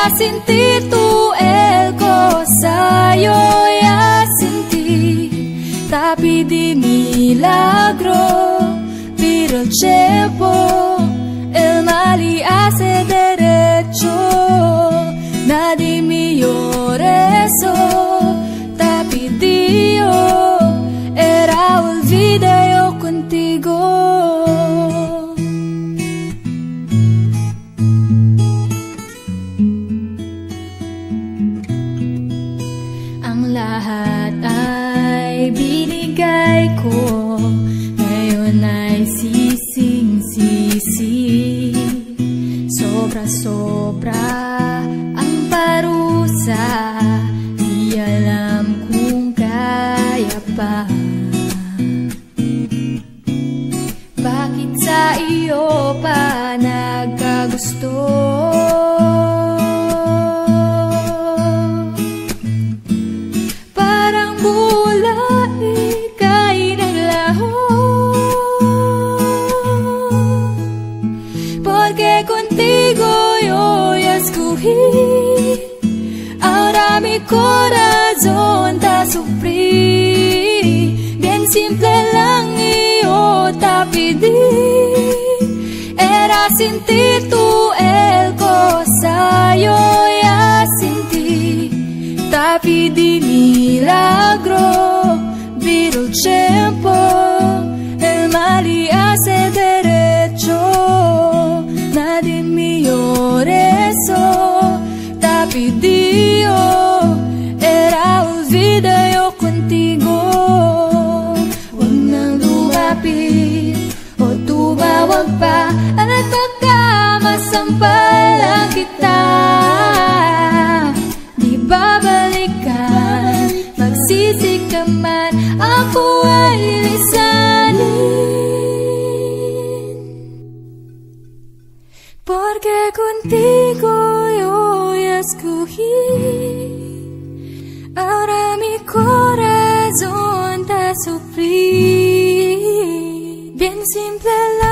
sin ti tú el cosa yo ya sentí, tapi di milagro, pero el tiempo, el mal y hace derecho, nadie mejor eso, tapi Dios era olvida yo contigo. Ang lahat ay binigay ko, ngayon ay sising-sisi. Sobra-sobra ang parusa, di alam kung kaya pa. Bakit sa iyo pa nagkagusto? Parang bula ika'y naglaho, porque contigo yo ya escogí. Ahora mi corazón está sufrir, bien simple lang iyo tapidi. Era sin ti tú el cosa yo ya sentí, tapidi milagro, viro el tiempo, el mal y hace derecho, nadie mejor eso, tapidi era olvida yo contigo. Huwag nang lumapit o tumawag pa, at baka masampalan kita. Di babalikan, magsisi ka man, ako ay lisanin. Porque contigo yo ya escogí. Ahora mi corazón está sufrir, bien simple la